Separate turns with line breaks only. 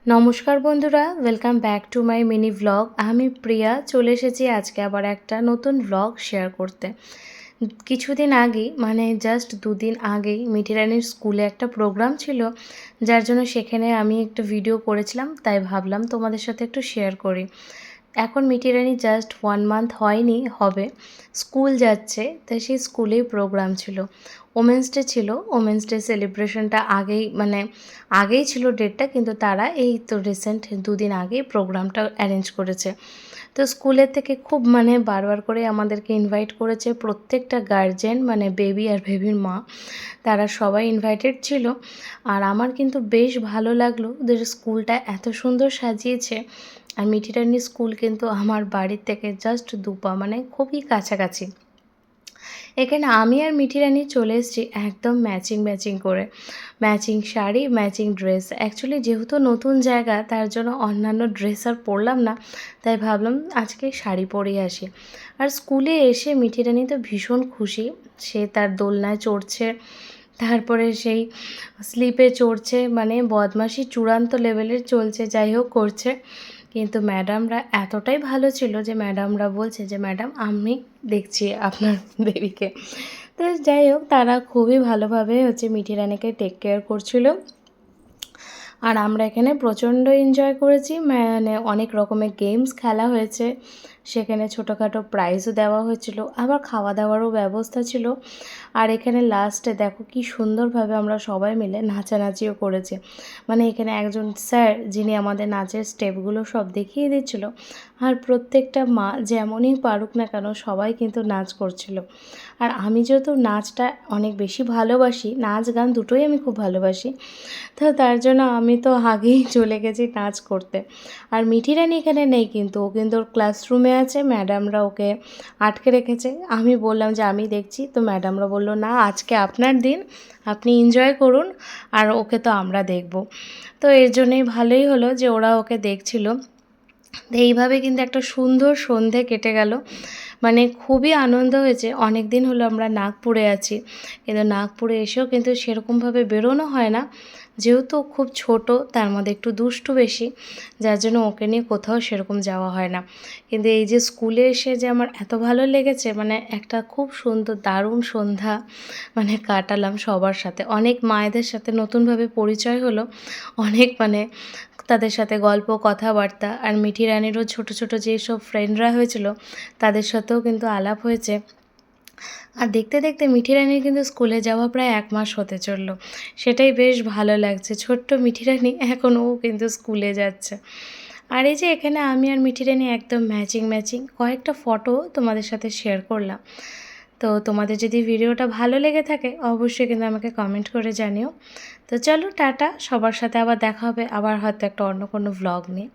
নমস্কার বন্ধুরা, welcome back to my mini vlog. আমি প্রিয়া চলে এসেছি আজকে আবার একটা নতুন ভ্লগ শেয়ার করতে। কিছুদিন আগেই জাস্ট দুদিন আগেই মিঠি রানির স্কুলে একটা প্রোগ্রাম ছিল, যার জন্য সেখানে আমি একটা ভিডিও করেছিলাম, তাই ভাবলাম তোমাদের সাথে একটু শেয়ার করি। এখন মিঠি রানি জাস্ট 1 মান্থ হয়নি, হবে, স্কুল যাচ্ছে, তাই সেই স্কুলেই প্রোগ্রাম ছিল। ওমেন্স ডে ছিল। ওমেন্স ডে সেলিব্রেশনটা আগেই ছিল ডেটটা, কিন্তু তারা এই তো রিসেন্ট দুদিন আগেই প্রোগ্রামটা অ্যারেঞ্জ করেছে। তো স্কুলের থেকে খুব বারবার করে আমাদেরকে ইনভাইট করেছে, প্রত্যেকটা গার্জেন বেবি আর বেবির মা, তারা সবাই ইনভাইটেড ছিল। আর আমার কিন্তু বেশ ভালো লাগলো ওদের স্কুলটা এত সুন্দর সাজিয়েছে। আর মিঠি রানির স্কুল কিন্তু আমার বাড়ির থেকে জাস্ট 2 পা, খুবই কাছাকাছি। এখানে আমি আর মিঠি রানি চলে এসেছি একদম ম্যাচিং করে। Matching sari, matching dress. Actually যেহেতু নতুন জায়গা, তার জন্য অন্যান্য ড্রেস আর পরলাম না, তাই ভাবলাম আজকে শাড়ি পরেই আসি। আর স্কুলে এসে মিঠি রানি তো ভীষণ খুশি। সে তার দোলনায় চড়ছে, তারপরে সেই স্লিপে চড়ছে, বদমাশি চূড়ান্ত লেভেলের চলছে, যাই হোক করছে। কিন্তু ম্যাডামরা এতটাই ভালো ছিল যে ম্যাডামরা বলছে যে ম্যাডাম আমি দেখছি আপনার বেবিকে। তো যাই হোক, তারা খুবই ভালোভাবে মিঠি রানিকে টেক কেয়ার করছিল। আর আমরা এখানে প্রচণ্ড এনজয় করেছি। অনেক রকমের গেমস খেলা হয়েছে, সেখানে ছোটোখাটো প্রাইজও দেওয়া হয়েছিল, আবার খাওয়া দাওয়ারও ব্যবস্থা ছিল। আর এখানে লাস্টে দেখো কি সুন্দরভাবে আমরা সবাই মিলে নাচানাচিও করেছি। এখানে একজন স্যার, যিনি আমাদের নাচের স্টেপগুলো সব দেখিয়ে দিচ্ছিল। আর প্রত্যেকটা মা যেমনই পারুক না কেন, সবাই কিন্তু নাচ করছিল। আর আমি যেহেতু নাচটা অনেক বেশি ভালোবাসি, নাচ গান দুটোই আমি খুব ভালোবাসি, তো তার জন্য আমি তো আগেই চলে গেছি নাচ করতে। আর মিঠি রানি এখানে নেই, কিন্তু ও কিন্তু ওর ক্লাসরুমে আছে, ম্যাডামরা ওকে আটকে রেখেছে। আমি বললাম যে আমি দেখছি, তো ম্যাডামরা বললো না, আজকে আপনার দিন, আপনি এনজয় করুন, আর ওকে তো আমরা দেখব। তো এর জন্যই ভালোই হলো যে ওরা ওকে দেখছিল। এইভাবে কিন্তু একটা সুন্দর সন্ধে কেটে গেল। খুবই আনন্দ হয়েছে। অনেক দিন হলো আমরা নাগপুরে আছি, কিন্তু নাগপুরে এসেও কিন্তু সেরকমভাবে বেরোনো হয় না, যেহেতু খুব ছোট, তার মধ্যে একটু দুষ্টু বেশি, যার জন্য ওকে নিয়ে কোথাও সেরকম যাওয়া হয় না। কিন্তু এই যে স্কুলে এসে যে আমার এত ভালো লেগেছে, একটা খুব সুন্দর দারুণ সন্ধ্যা কাটালাম সবার সাথে। অনেক মায়েদের সাথে নতুনভাবে পরিচয় হলো, অনেক তাদের সাথে গল্প কথাবার্তা। আর মিঠি রানিরও ছোটো ছোটো যেসব ফ্রেন্ডরা হয়েছিল, তাদের সাথেও কিন্তু আলাপ হয়েছে। আর দেখতে দেখতে মিঠি রানির কিন্তু স্কুলে যাওয়া প্রায় 1 মাস হতে চললো। সেটাই বেশ ভালো লাগছে। ছোট্ট মিঠি রানি এখনও কিন্তু স্কুলে যাচ্ছে। আর এই যে এখানে আমি আর মিঠি রানি একদম ম্যাচিং কয়েকটা ফটো তোমাদের সাথে শেয়ার করলাম। তো তোমাদের যদি ভিডিওটা ভালো লেগে থাকে, অবশ্যই কিন্তু আমাকে কমেন্ট করে জানিও। তো চলো টাটা, সবার সাথে আবার দেখা হবে, আবার হয়তো একটা অন্য কোনো ভ্লগ নিয়ে।